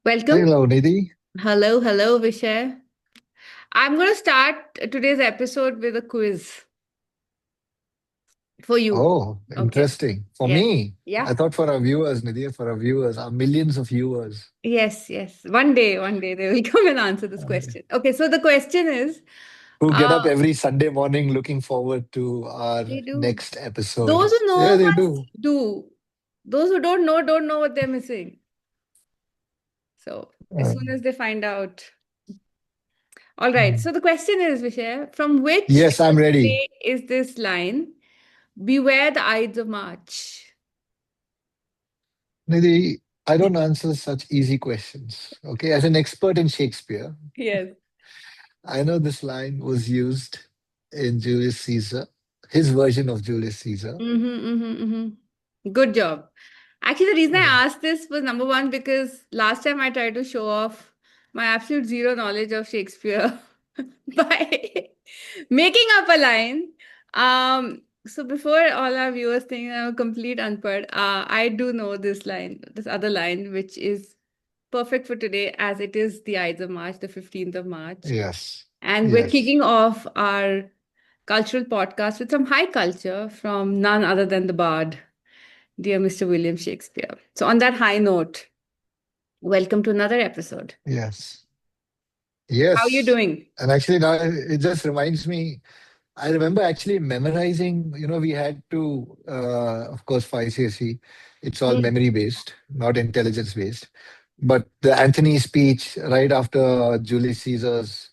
Welcome. Hello, Nidhi. Hello, hello, Vishay. I'm going to start today's episode with a quiz for you. Oh, Okay. interesting. For Yes. me, I Yeah. thought for our viewers, Nidhi, for our viewers, our millions of viewers Yes, yes. One day they will come and answer this uh, question. Okay, so the question is, who get up uh, every Sunday morning looking forward to our they do. next episode. Those who Yeah, know they must do. do. Those who don't know what they're missing. So as Uh, soon as they find out. All right. So the question is, Vishay, from which yes, I'm ready. play is this line? Beware the Ides of March. Nidhi, I don't answer such easy questions. Okay, as an expert in Shakespeare, Yes. I know this line was used in Julius Caesar, his version of Julius Caesar. Mm-hmm, mm-hmm, mm-hmm. Good job. Actually, the reason Yeah. I asked this was number one, because last time I tried to show off my absolute zero knowledge of Shakespeare by making up a line. So before all our viewers think I'm a complete unpad, I do know this line, this other line, which is perfect for today as it is the Ides of March, the 15th of March. Yes. And we're Yes. kicking off our cultural podcast with some high culture from none other than the Bard, dear Mr. William Shakespeare. So, on that high note, welcome to another episode. Yes. How are you Yes. doing? And actually, now it just reminds me. I remember actually memorizing. We had to, of course, for ICSE, it's all Hmm. memory based, not intelligence based. But the Anthony speech right after Julius Caesar's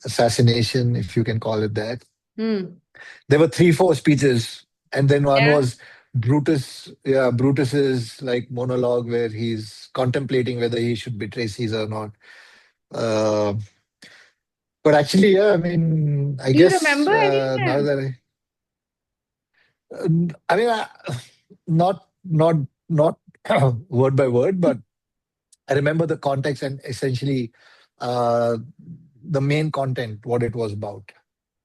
assassination, if you can call it that, Hmm. there were three, four speeches, and then one Yeah. was Brutus. Yeah, Brutus's like monologue where he's contemplating whether he should betray Caesar or not. Uh, but actually, yeah, I mean, I Do you guess remember any of now them? that I mean, not word by word, but I remember the context and essentially uh, the main content, what it was about.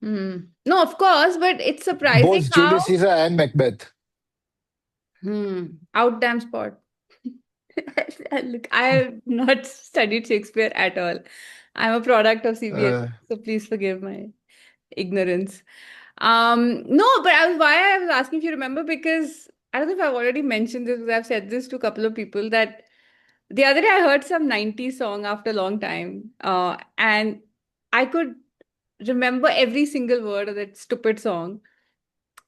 Hmm. No, of course, but it's surprising Both how Julius Caesar and Macbeth. out damn spot. Look, I have not studied Shakespeare at all. I'm a product of CBSE, Uh, so please forgive my ignorance. No, but why I was asking if you remember, because I don't know if I've already mentioned this, because I've said this to a couple of people, that the other day I heard some 90s song after a long time, and I could remember every single word of that stupid song.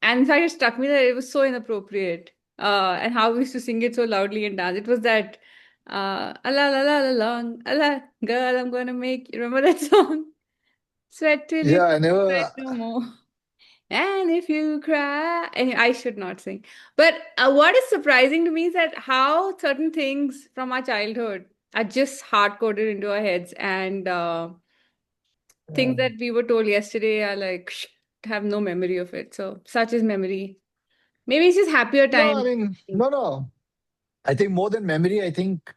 And in fact, it struck me that it was so inappropriate, and how we used to sing it so loudly and dance. It was that, a la la la la long, a la girl, I'm gonna make you remember that song? Sweat till you yeah, I can't sweat never. no more. And if you cry, and I should not sing. But what is surprising to me is that how certain things from our childhood are just hard coded into our heads, and things that we were told yesterday are like, have no memory of it. So, such is memory. Maybe it's just happier No, I times. mean, no. I think more than memory, I think,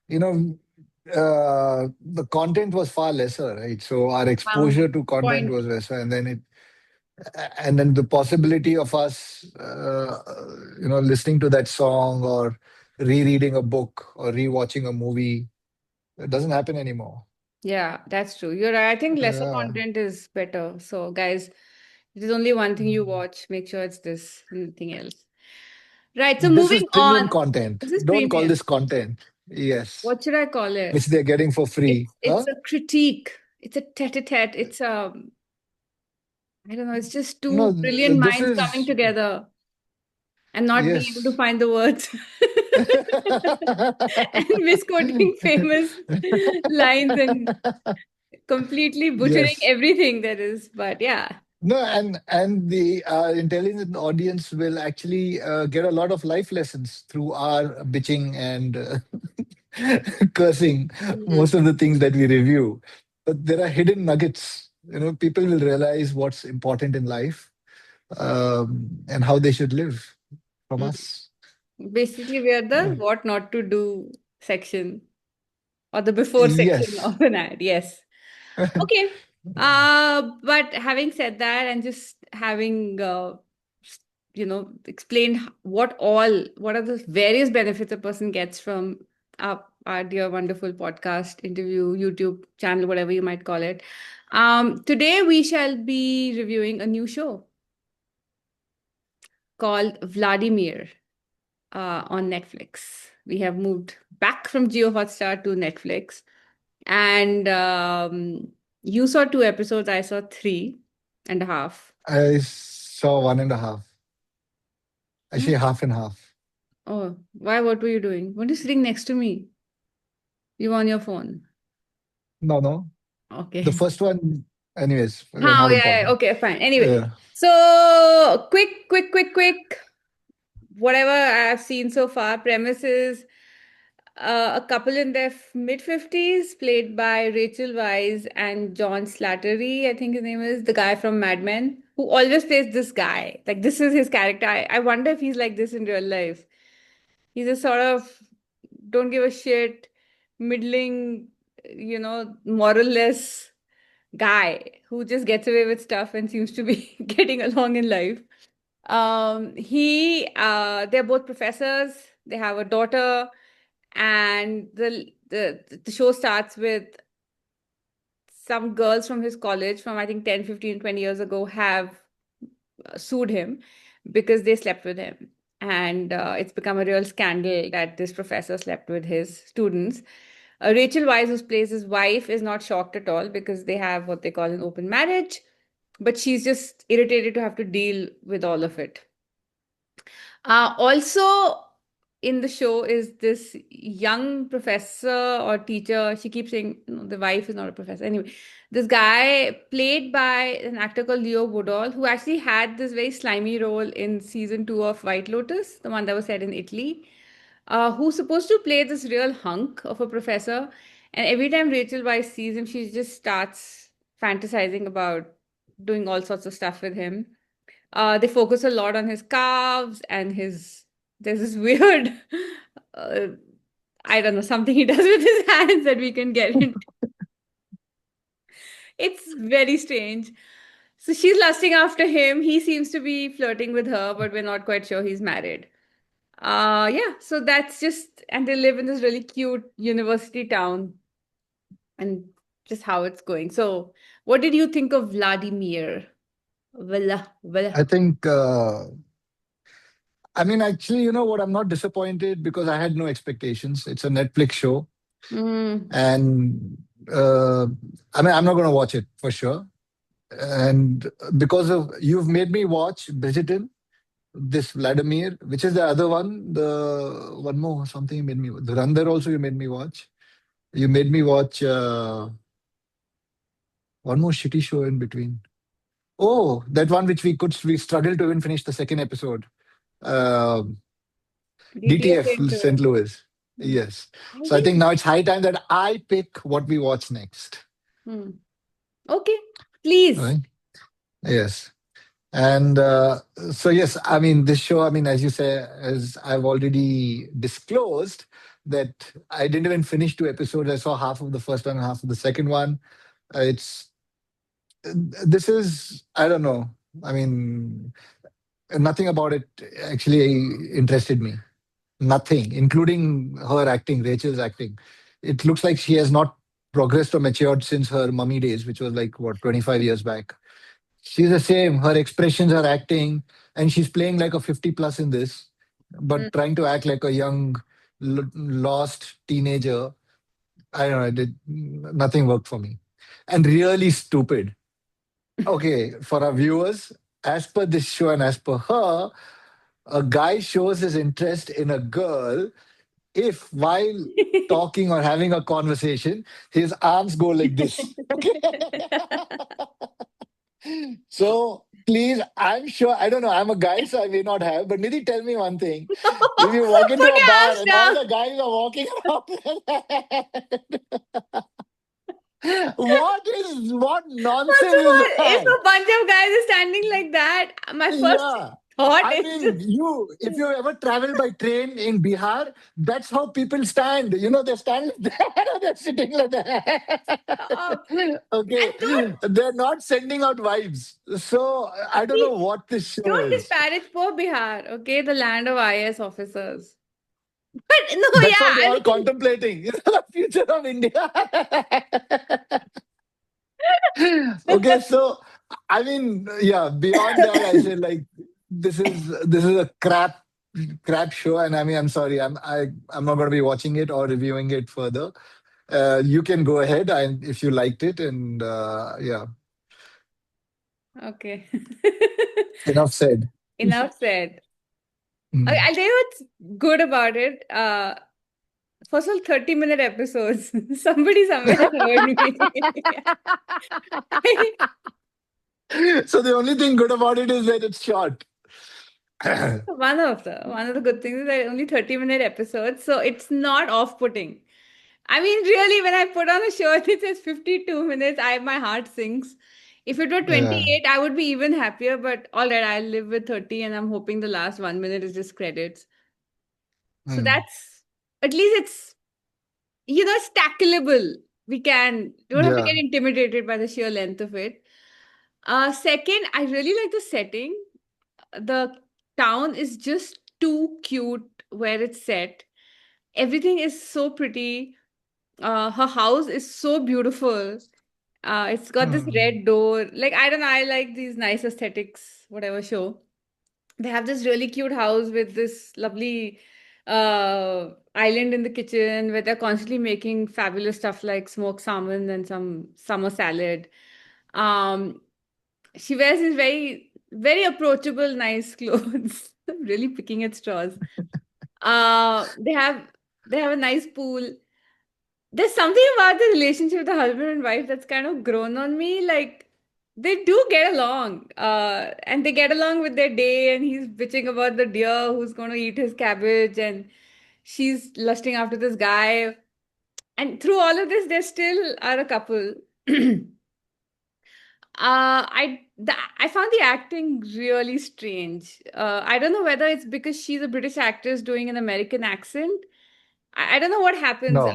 you know, the content was far lesser, right? So our exposure to content Point. was lesser, and then the possibility of us, listening to that song or rereading a book or rewatching a movie, it doesn't happen anymore. Yeah, that's true. You're right. I think lesser Yeah. content is better. So, guys, it is only one thing you watch. Make sure it's this, nothing else. Right. So, This is moving premium on. content. This is Don't call premium. this content. Yes. What should I call it? Which they're getting for free. It's Huh? a critique. It's a tete-a-tete. It's I don't know. It's just No, two brilliant this minds coming is, together and not being able to yes. find the words and misquoting famous lines and completely butchering Yes. everything that is. But yeah. No, and the intelligent audience will actually get a lot of life lessons through our bitching and cursing Mhm. most of the things that we review. But there are hidden nuggets. People will realize what's important in life, and how they should live from Mm. us. Basically, we are the Yeah. what not to do section or the before section Yes. of an ad. Yes. Okay. But having said that, and just having explained what are the various benefits a person gets from our dear wonderful podcast, interview, YouTube channel, whatever you might call it. Today we shall be reviewing a new show called Vladimir on Netflix. We have moved back from Geo Hotstar to Netflix, and you saw 2 episodes. I saw 3.5. I saw one and a half. Oh, Actually, half and half. oh, why? What were you doing? What is sitting next to me? You were on your phone. No, no. The Okay. first one, anyways, Oh, not yeah, yeah. important. Okay, fine. Anyway, Yeah. so quick. Whatever I've seen so far, premises a couple in their mid 50s, played by Rachel Weisz and John Slattery, I think his name is, the guy from Mad Men, who always plays this guy. Like, this is his character. I wonder if he's like this in real life. He's a sort of don't give a shit, middling, moralless guy who just gets away with stuff and seems to be getting along in life. They're both professors. They have a daughter, and the show starts with some girls from his college from I think 10, 15, 20 years ago have sued him because they slept with him. And it's become a real scandal that this professor slept with his students. Rachel Weisz, who plays his wife, is not shocked at all because they have what they call an open marriage, but she's just irritated to have to deal with all of it. Also, in the show is this young professor or teacher. She keeps saying no, the wife is not a professor. Anyway, this guy played by an actor called Leo Woodall, who actually had this very slimy role in season 2 of White Lotus, the one that was set in Italy, who's supposed to play this real hunk of a professor. And every time Rachel Weisz sees him, she just starts fantasizing about doing all sorts of stuff with him. They focus a lot on his calves and his. There's this weird, uh, I don't know, something he does with his hands that we can get into. It's very strange. So she's lusting after him. He seems to be flirting with her, but we're not quite sure he's married. Yeah, so that's just, and they live in this really cute university town and just how it's going. So, what did you think of Vladimir? Villa. I think, I mean, actually, you know what? I'm not disappointed because I had no expectations. It's a Netflix show. Mm. And uh, I mean, I'm not going to watch it for sure. And because of you've made me watch Bridgerton, this Vladimir, which is the other one, the one more something you made me. The Randar also you made me watch. You made me watch one more shitty show in between. Oh, that one which we struggled to even finish the second episode. Uh, DTF DTF St. St. Louis. Louis. Hmm. Yes. I So I think. think now it's high time that I pick what we watch next. Hmm. Okay, please. Right? Yes. And so, yes, I mean, this show, I mean, as you say, as I've already disclosed, that I didn't even finish 2 episodes. I saw half of the first one and half of the second one. It's, this is, I don't know. I mean, nothing about it actually interested me. Nothing, including her acting, Rachel's acting. It looks like she has not progressed or matured since her mummy days, which was like, what, 25 years back. She's the same. Her expressions are acting, and she's playing like a 50 plus in this, Hmm. but trying to act like a young, lost teenager. I don't know. Nothing worked for me. And really stupid. Okay, for our viewers, as per this show and as per her, a guy shows his interest in a girl if while talking or having a conversation, his arms go like this. Okay. So please, I'm sure, I don't know, I'm a guy, so I may not have, but Nidhi, tell me one thing. If you walk into Put a your bar arms and all down. the guys are walking around, what First nonsense of is all, if that? a bunch of guys are standing like that, my first Yeah. thought I is mean, just if you ever travel by train in Bihar, that's how people stand. You know, they stand like that, they're sitting like that. stop. Okay. And don't They're not sending out vibes. So I don't know see, what this show don't is. disparage poor Bihar, okay? The land of IAS officers. But no, That's yeah, what they're I all mean, contemplating. The future of India. Okay, so I mean, yeah, beyond that, I said like this is a crap show, and I mean, I'm sorry, I'm not going to be watching it or reviewing it further. You can go ahead and if you liked it, and yeah, okay. enough said. Enough said. Okay, Mm. I'll tell you what's good about it. First of all, 30-minute episodes. Somebody somewhere has heard me. So the only thing good about it is that it's short. One of the good things is that only 30-minute episodes, so it's not off-putting. I mean, really, when I put on a show and it says 52 minutes, my heart sinks. If it were Yeah. 28, I would be even happier, but all right, I'll live with 30 and I'm hoping the last 1 minute is just credits. So Mm. that's at least it's tackleable. Don't have to Yeah. get intimidated by the sheer length of it. Second, I really like the setting. The town is just too cute where it's set. Everything is so pretty. Her house is so beautiful. It's got this Mm. red door. Like, I don't know, I like these nice aesthetics, whatever show. They have this really cute house with this lovely island in the kitchen where they're constantly making fabulous stuff like smoked salmon and some summer salad. Um, she wears these very, very approachable, nice clothes. I'm really picking at straws. Uh, they have they have a nice pool. There's something about the relationship with the husband and wife that's kind of grown on me. Like they do get along, and they get along with their day. And he's bitching about the deer who's going to eat his cabbage, and she's lusting after this guy. And through all of this, they still are a couple. I found the acting really strange. I don't know whether it's because she's a British actress doing an American accent. I don't know what happens. No,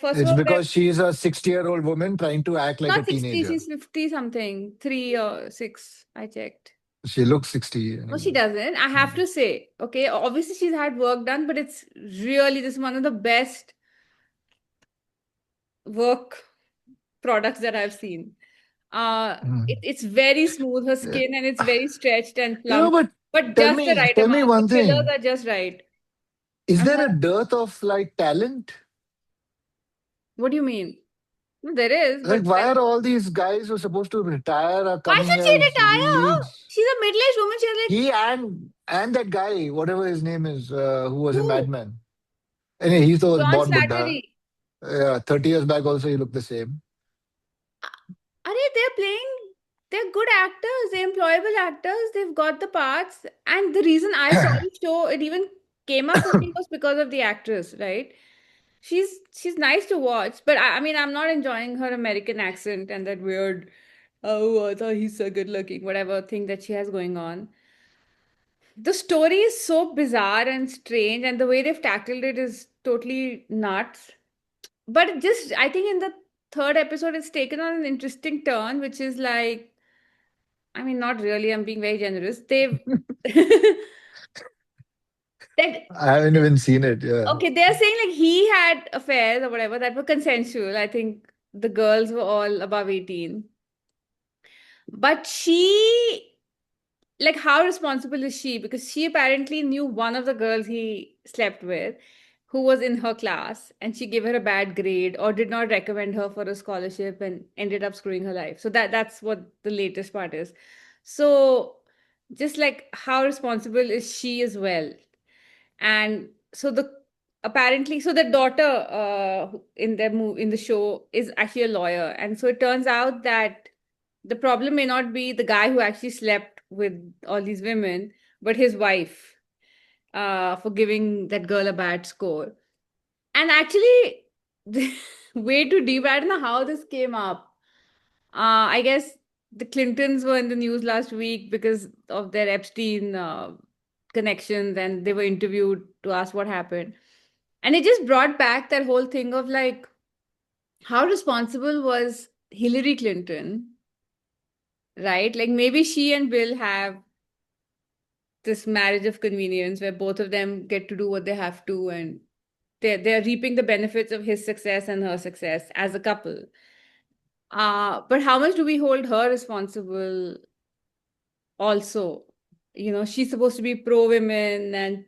First of it's all, because she's a 60-year-old woman trying to act like a not 60, teenager. she's 50 something, 3 or 6, I checked. She looks 60 No, she anyway. doesn't. I have Mm. to say, okay, obviously she's had work done, but this is one of the best work products that I've seen. Mm. It's very smooth, her Yeah. skin, and it's very stretched and You know, plump, but but just the right tell me amount. The one fillers thing. are just right. Is I'm there sorry. a dearth of like talent? What do you mean? No, there is, Like, but why are all these guys who are supposed to retire are why coming should she as retire? leads? She's a middle-aged woman. She's like, He and that guy, whatever his name is, who was in Mad who? Men. Anyway, he was John born Buddha. Slattery. 30 years back, also he looked the same. They're good actors, they're employable actors, they've got the parts. And the reason I saw the show, it even came up for me was because of the actress, right? She's nice to watch, but I mean, I'm not enjoying her American accent and that weird, oh, I thought he's so good looking, whatever thing that she has going on. The story is so bizarre and strange, and the way they've tackled it is totally nuts. But I think in the third episode, it's taken on an interesting turn, which is like, I mean, not really. I'm being very generous. They've that I haven't even seen it. Yeah. okay. They're saying like he had affairs or whatever that were consensual. I think the girls were all above 18, but how responsible is she? Because she apparently knew one of the girls he slept with, who was in her class, and she gave her a bad grade or did not recommend her for a scholarship and ended up screwing her life. So that's what the latest part is. So just like how responsible is she as well? And so the daughter in the show is actually a lawyer, and so it turns out that the problem may not be the guy who actually slept with all these women, but his wife, for giving that girl a bad score. And actually, way too deep. I don't know how this came up. I guess the Clintons were in the news last week because of their Epstein connections, and they were interviewed to ask what happened. And it just brought back that whole thing of like, how responsible was Hillary Clinton, right? Like maybe she and Bill have this marriage of convenience where both of them get to do what they have to, and they're reaping the benefits of his success and her success as a couple. But how much do we hold her responsible also? She's supposed to be pro women and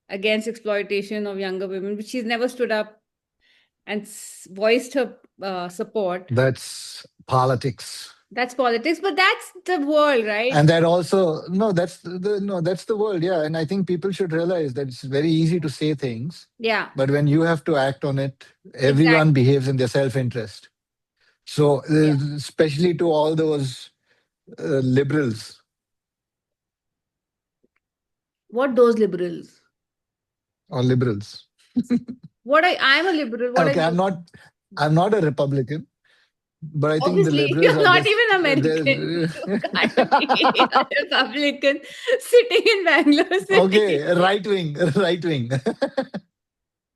against exploitation of younger women, but she's never stood up and voiced her support. That's politics. That's politics, but that's the world, right? And that also, no, that's the world, yeah. And I think people should realize that it's very easy to say things, Yeah, but when you have to act on it, everyone exactly. behaves in their self-interest. So, Yeah. especially to all those liberals What those liberals? or liberals. What I'm a liberal. What are Okay, you? I'm not a Republican, but I think the Obviously, liberals you're are not just even American. there's You can't be a Republican sitting in Bangalore City. okay, right wing, right wing.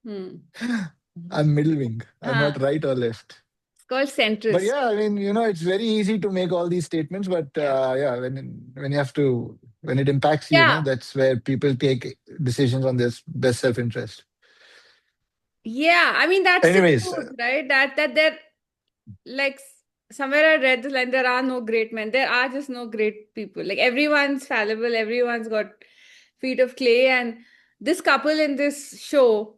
Hmm. I'm middle wing. I'm not Ah, right or left. it's called But centrist. yeah, I mean, it's very easy to make all these statements, but Yeah. yeah, when you have to, when it impacts you, Yeah. that's where people take decisions on their best self-interest. Yeah. I mean, that's the Anyways, truth, right? That there, like, somewhere I read this line, there are no great men. There are just no great people. Like, everyone's fallible, everyone's got feet of clay. And this couple in this show,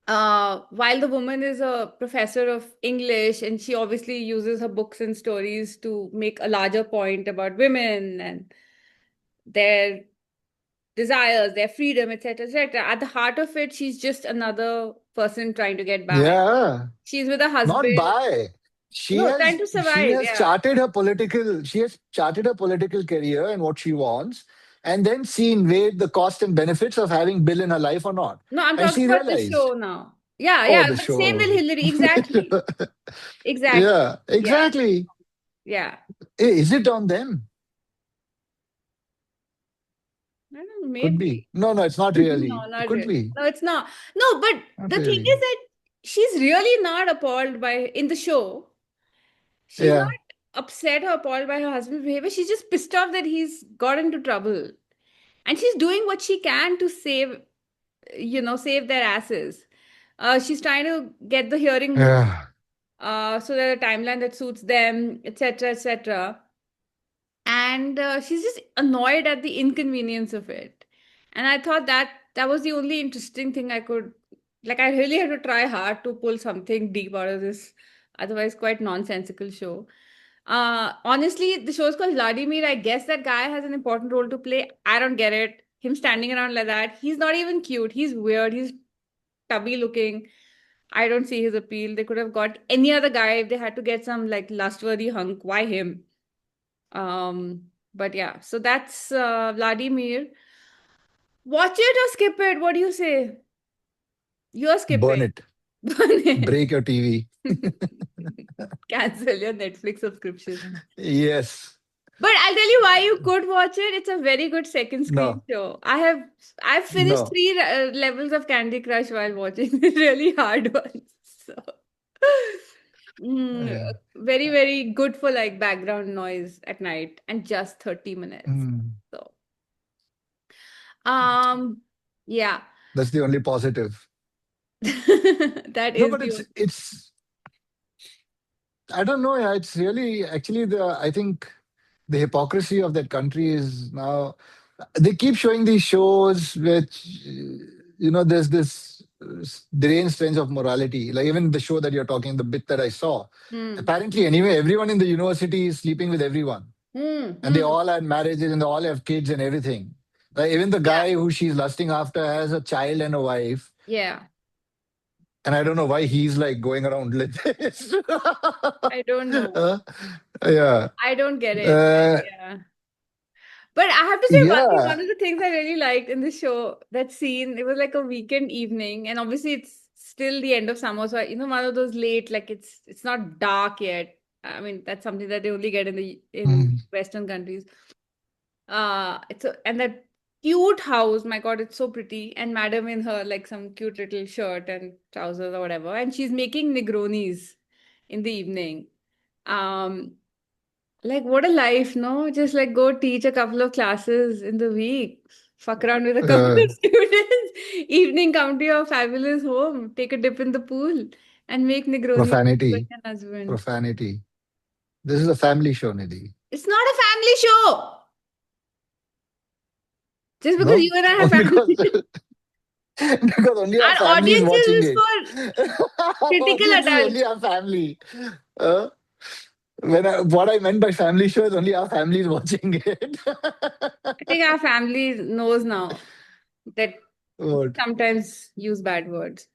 while the woman is a professor of English and she obviously uses her books and stories to make a larger point about women and their desires, their freedom, etc., etc. At the heart of it, she's just another person trying to get by. yeah, She's with a not husband. by. She No, trying has to she survive. has Yeah. charted her political she has charted her political career and what she wants, and then seen weighed the cost and benefits of having Bill in her life or not. No, I'm And talking she about the realized, show now. Yeah, oh, yeah. the But same with show. Hillary. Exactly. Exactly. Yeah, Yeah. exactly. Yeah. Is it on them? I don't know, Could be. maybe. No, no, it's not No, really. It not could really. be. No, it's not. No, but Not the thing is really. that she's really not appalled by in the show. She's Yeah. not upset or appalled by her husband's behavior. She's just pissed off that he's got into trouble. And she's doing what she can to save their asses. She's trying to get the hearing moved Yeah. so that a timeline that suits them, etc., etc. And she's just annoyed at the inconvenience of it. And I thought that was the only interesting thing I could, like, I really had to try hard to pull something deep out of this otherwise quite nonsensical show. Honestly, the show is called Vladimir. I guess that guy has an important role to play. I don't get it. Him standing around like that, he's not even cute. He's weird. He's tubby looking. I don't see his appeal. They could have got any other guy if they had to get some like lustworthy hunk. Why him? But yeah, so that's Vladimir. Watch it or skip it. What do you say? You're Burn skipping. it. Burn it. Break your TV. Cancel your Netflix subscription. Yes. But I'll tell you why you could watch it. It's a very good second screen No. show. I've finished No. three levels of Candy Crush while watching the really hard ones. So mm, Yeah. very, very good for like background noise at night and just 30 minutes. Mm. So um yeah. That's the only positive. That No, is but the it's I don't know. Yeah, it's really actually I think the hypocrisy of that country is now they keep showing these shows which there's this deranged sense of morality. Like even the show that you're talking, the bit that I saw. hmm. Apparently, anyway, everyone in the university is sleeping with everyone, Hmm. and they Hmm. all had marriages and they all have kids and everything. Like even the Yeah. guy who she's lusting after has a child and a wife, Yeah. and I don't know why he's like going around like this. I don't know. Uh, yeah. I don't get it. Uh, Yeah. But I have to say one thing, yeah. one of the things I really liked in the show, that scene, it was like a weekend evening, and obviously it's still the end of summer, so one of those late, like it's not dark yet. I mean, that's something that they only get in Mm, Western countries. And that cute house, my God, it's so pretty. And madam in her like some cute little shirt and trousers or whatever, and she's making Negronis in the evening. Um, like what a life, no? Just like go teach a couple of classes in the week. fuck around with a couple Uh, of students, evening come to your fabulous home, take a dip in the pool, and make Negroni for you and Profanity. your husband. Profanity. This is a family show, Nidhi. It's not a family show. Just because you No? and I have Only family. because because only our Our family is audience watching is it. for Our critical audience is adults. only our family. Uh, what I meant by family show is only our family is watching it. I think our family knows now that we What? sometimes use bad words.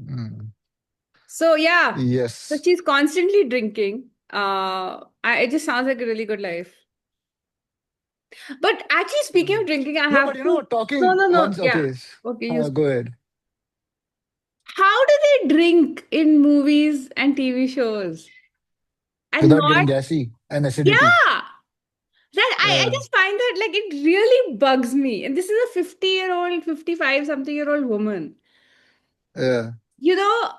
Mm. So yeah, so Yes. she's constantly drinking. It just sounds like a really good life. But actually, speaking of drinking, I No, have but to. No, talking no, no. once. Yeah. Okay. Okay, you. Go ahead. How do they drink in movies and TV shows and Without getting not? gassy and acidity. Yeah. That I Uh, just find that like it really bugs me. And this is a 50-year-old, 55 something year old woman. yeah. You know,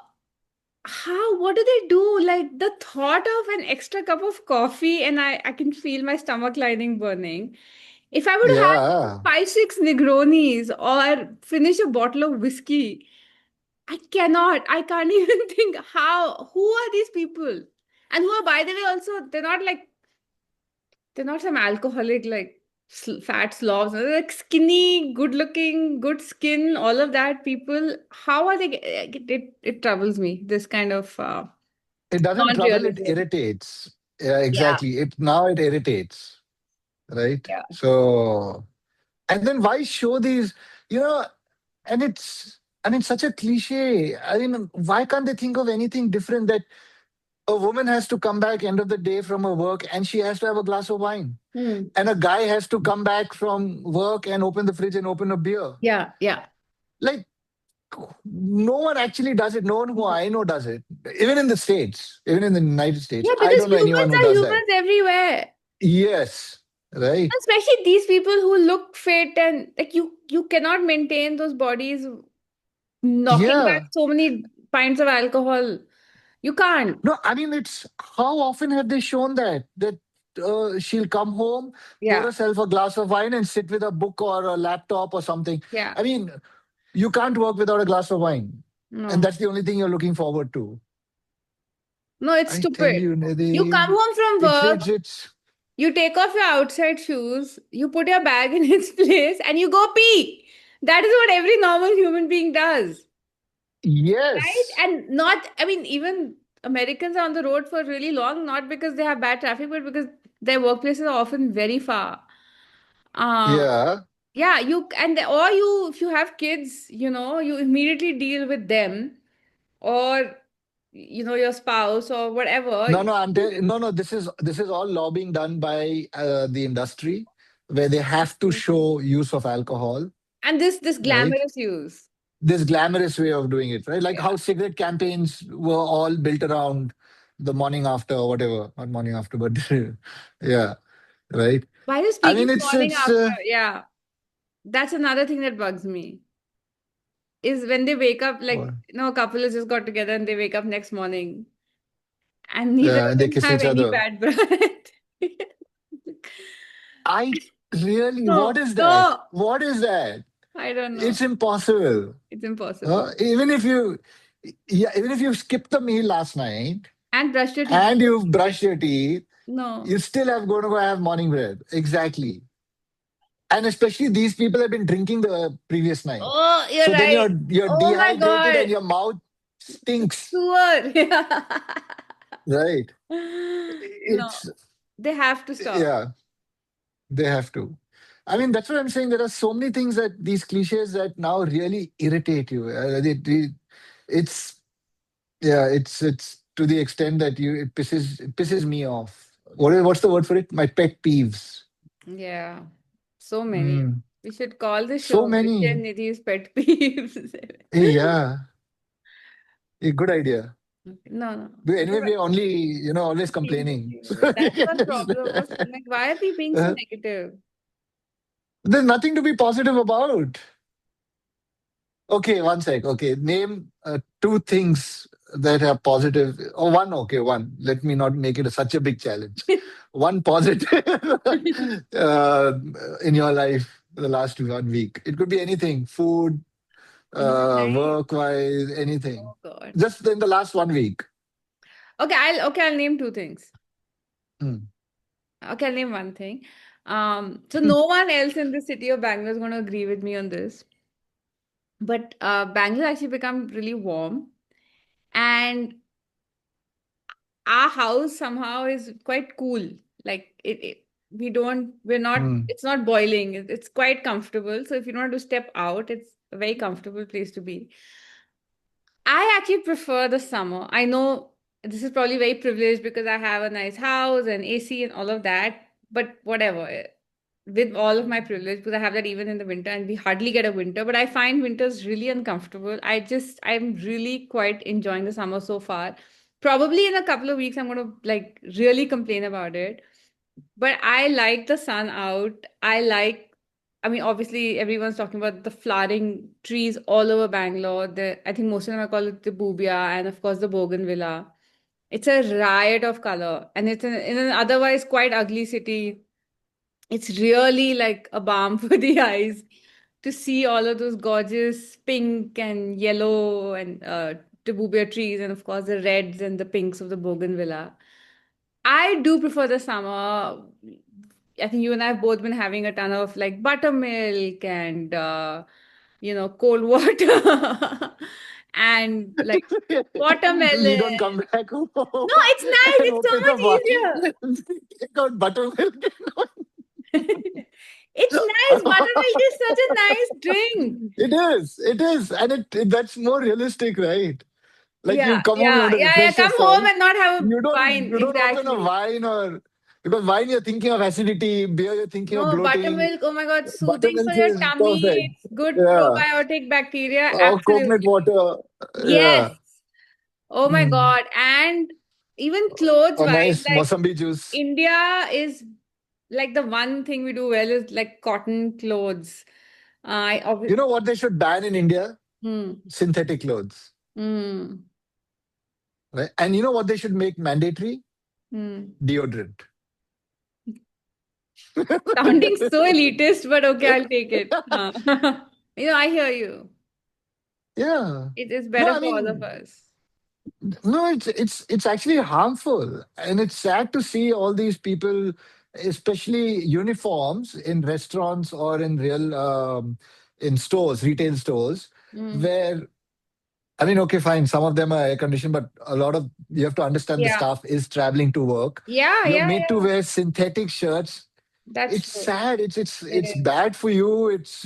what do they do? Like the thought of an extra cup of coffee and I can feel my stomach lining burning. If I would have Yeah. five, six Negronis or finish a bottle of whiskey, I cannot. I can't even think who are these people? And who are, by the way, also, they're not some alcoholic, like fat slobs. They're like skinny, good looking, good skin, all of that people. How are they? It troubles me, this kind of It doesn't trouble, it non-realism. irritates. Yeah, Yeah. exactly. It irritates. Right? Yeah. So and then why show these, you know, and it's such a cliche. I mean, why can't they think of anything different that a woman has to come back end of the day from her work and she has to have a glass of wine. Hmm. And a guy has to come back from work and open the fridge and open a beer. Yeah. Yeah. Like no one actually does it. No one who I know does it. Even in the States, even in the United States, Yeah, I because don't know anyone humans who are does that. humans everywhere. Yes. Right. Especially these people who look fit and like you cannot maintain those bodies knocking back Yeah. so many pints of alcohol. You can't. No, I mean, it's how often have they shown that she'll come home, pour Yeah. herself a glass of wine, and sit with a book or a laptop or something. Yeah. I mean, you can't work without a glass of wine, and No. that's the only thing you're looking forward to. No, it's I tell stupid. you, You come Nidhi, home from it's work, it's it's you take off your outside shoes, you put your bag in its place, and you go pee. That is what every normal human being does. Right? yes, And not, I mean, even Americans are on the road for really long, not because they have bad traffic, but because their workplaces are often very far. Uh, yeah. yeah, or you, if you have kids, you immediately deal with them or, your spouse or whatever. No, no, no. This is all lobbying done by the industry, where they have to show use of alcohol, And this right? glamorous use. This glamorous way of doing it, right? Like Yeah. how cigarette campaigns were all built around the morning after or whatever, not morning after, but yeah, right. Why are you I speaking mean, morning after? Yeah. That's another thing that bugs me. Is when they wake up, like, well, a couple has just got together and they wake up next morning and neither yeah, of and they them kiss have each any other. bad breath. I really, what No, is that? no, What is that? I don't know. It's impossible. It's impossible. Even if you, yeah, even if you skipped the meal last night And brushed your teeth. and you've brushed your teeth, No. you still have going to go have morning bread. Exactly. And especially these people have been drinking the previous night. Oh, you're So then right. you're Oh my dehydrated and God. your mouth stinks. Sewer. Right. No, It's they have to stop. yeah, they have to. I mean, that's what I'm saying. There are so many things that these cliches that now really irritate you. It's yeah, it's to the extent that it pisses me off. What's the word for it? My pet peeves. Yeah. So many. Mm, We should call the so show Vishay many. and Nidhi's pet peeves. Yeah, a good idea. No, no. But anyway, we're only, always complaining. So you That's can one just, problem. Like, why are we being so uh, negative? there's nothing to be positive about. Okay, one sec. Okay, name two things that are positive. Or one, okay, one. Let me not make it such a big challenge. One positive uh, in your life. the last 1 week? It could be anything, food, In my life. work-wise, anything. Oh God. Just in the last 1 week. Okay, I'll name two things. Hmm. Okay, I'll name one thing. So no one else in the city of Bangalore is going to agree with me on this. But Bangalore actually become really warm, and our house somehow is quite cool. Like we're not, Hmm. it's not boiling. It's quite comfortable. So if you don't want to step out, it's a very comfortable place to be. I actually prefer the summer. I know this is probably very privileged because I have a nice house and AC and all of that, but whatever. With all of my privilege, because I have that even in the winter and we hardly get a winter, but I find winters really uncomfortable. I'm really quite enjoying the summer so far. Probably in a couple of weeks, I'm going to like really complain about it. But I like the sun out. I mean, obviously, everyone's talking about the flowering trees all over Bangalore. I think most of them are called the Bubia and, of course, the Bougainvillea. It's a riot of color, and in an otherwise quite ugly city. It's really like a balm for the eyes to see all of those gorgeous pink and yellow and Tibubia trees, and of course the reds and the pinks of the Bougainvillea. I do prefer the summer. I think you and I have both been having a ton of like buttermilk and cold water and like We don't watermelon. come back home No, it's nice. and It's so open the much wine, take out buttermilk. easier. It's nice. Buttermilk is such a nice drink. It is, and that's more realistic, right? Like Yeah, you come home, you yeah, want to yeah, yeah. refresh Come home yourself. and not have a You don't wine. you don't open a Exactly. wine or because wine you're thinking of acidity, beer you're thinking of No, bloating. buttermilk. Oh my God, soothing for Buttermilk your is tummy. perfect. It's good Yeah. probiotic bacteria. Coconut Absolutely. water. Yes. Yeah. Oh my Mm. God. And even clothes A wise, nice like Mosambi juice. India is like the one thing we do well is like cotton clothes. I You obviously. know what they should ban in India? Hmm. Synthetic clothes. Hmm. Right? And you know what they should make mandatory? Hmm. Deodorant. Sounding so elitist, but okay, I'll take it. Huh. I hear you. Yeah. It is No, better I for all of mean, us. no, it's actually harmful, and it's sad to see all these people, especially uniforms in restaurants or in real in stores, retail stores, Mm. where I mean, okay, fine, some of them are air conditioned, but a lot of you have to understand the Yeah. staff is traveling to work. Yeah, You're yeah, made to yeah. wear synthetic shirts. That's It's true. sad. It It's is. bad for you. It's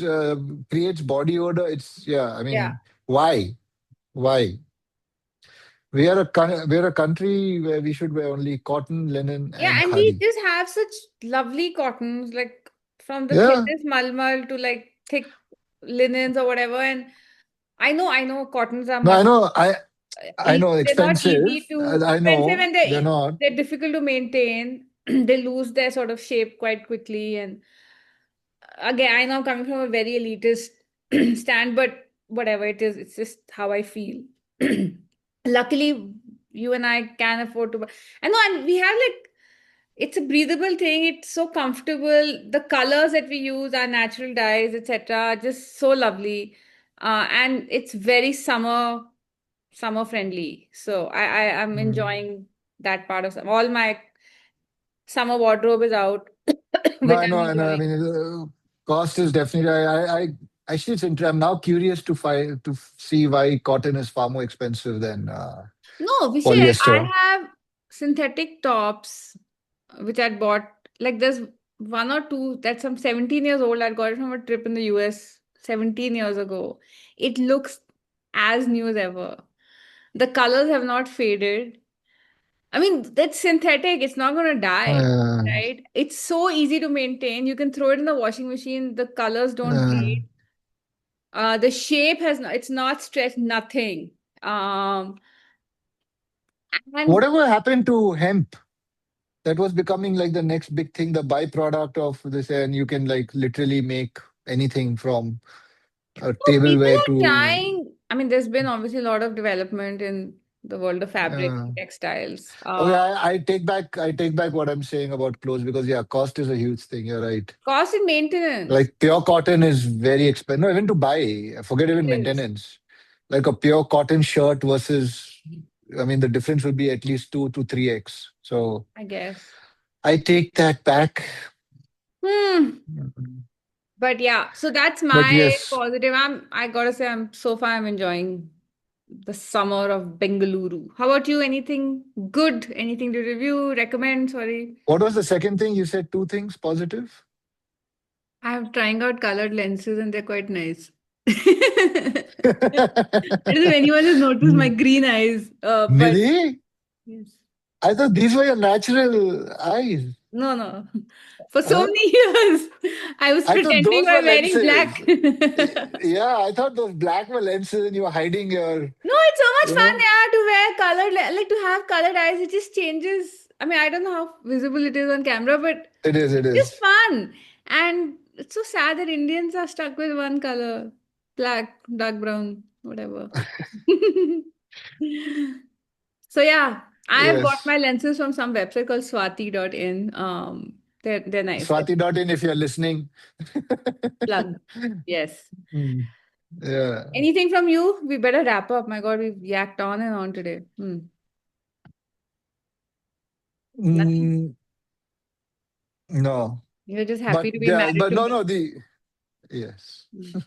creates body odor. It's yeah. I Yeah. mean, why? Why? We're a country where we should wear only cotton, linen, Yeah, and and we khadi. just have such lovely cottons, like from the Yeah. thinnest malmal to like thick linens or whatever. And I know cottons are No, I much know. I know they're not easy expensive. to I expensive, know and they're not. they're difficult to maintain. They lose their sort of shape quite quickly. And again, I know I'm coming from a very elitist stand, but whatever it is, it's just how I feel. Luckily, you and I can afford to buy. I know, and we have like it's a breathable thing. It's so comfortable. The colors that we use, our natural dyes, etc., are just so lovely, and it's very summer friendly. So I'm Mm. enjoying that part of summer. All my summer wardrobe is out, No, which I know. I'm I know. I enjoying. mean, cost is definitely. Actually, I'm now curious to see why cotton is far more expensive than No, Vishay, like I polyester. have synthetic tops which I'd bought. Like there's one or two that's some 17 years old. I got it from a trip in the US 17 years ago. It looks as new as ever. The colors have not faded. I mean, that's synthetic. It's not going to die, Uh, right? It's so easy to maintain. You can throw it in the washing machine. The colors don't uh, bleed. The shape has not, it's not stretched, nothing. Um, and Whatever happened to hemp? That was becoming like the next big thing, the byproduct of this, and you can like literally make anything from people tableware are to. trying. I mean, there's been obviously a lot of development in. the world of fabric Yeah. textiles. Okay, I take back what I'm saying about clothes because yeah, cost is a huge thing. You're right. Cost and maintenance. Like pure cotton is very expensive. No, even to buy, forget It even is, maintenance. Like a pure cotton shirt versus, I mean, the difference would be at least 2 to 3x. So I guess. I take that back. Hmm. Mhm. But yeah, so that's But my yes, positive. I gotta say, so far I'm enjoying the summer of Bengaluru. How about you? Anything good? Anything to review, recommend? Sorry. what was the second thing you said? Two things positive. I'm trying out colored lenses and they're quite nice. I don't know if anyone has noticed my green eyes, but Nidhi, yes. I thought these were your natural eyes. No, no. For so Huh? many years, I was I thought pretending those by were wearing lenses. black. Yeah, I thought those black were lenses and you were hiding your, No, it's so much you fun, know. yeah, to wear colored, like to have colored eyes. It just changes. I mean, I don't know how visible it is on camera, but It is, it it's is. fun. And it's so sad that Indians are stuck with one color, black, dark brown, whatever. So yeah, I have got Yes. my lenses from some website called swati.in. They're nice. They're Swati.in, if you're listening. plug. Yes. Hmm. Yeah. Anything from you? We better wrap up. My God, we've yacked on and on today. Nothing. Mm, no. You're just happy But to be yeah, married but to no, me. no, yes. Mm.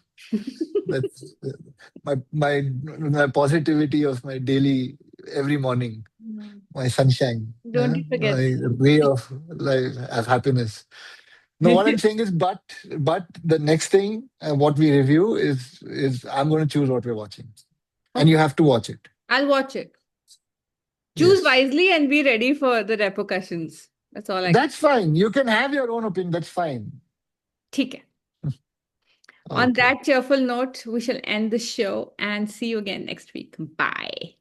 That's my positivity of my daily every morning, No. my sunshine, Don't yeah, you forget my ray of life of happiness. No, what I'm that. saying is, but the next thing what we review is I'm going to choose what we're watching, and you Okay, have to watch it. I'll watch it. Choose Yes, wisely and be ready for the repercussions. That's all I can. that's fine. You can have your own opinion. That's fine. ठीक है. On Okay. that cheerful note, we shall end the show and see you again next week. Bye.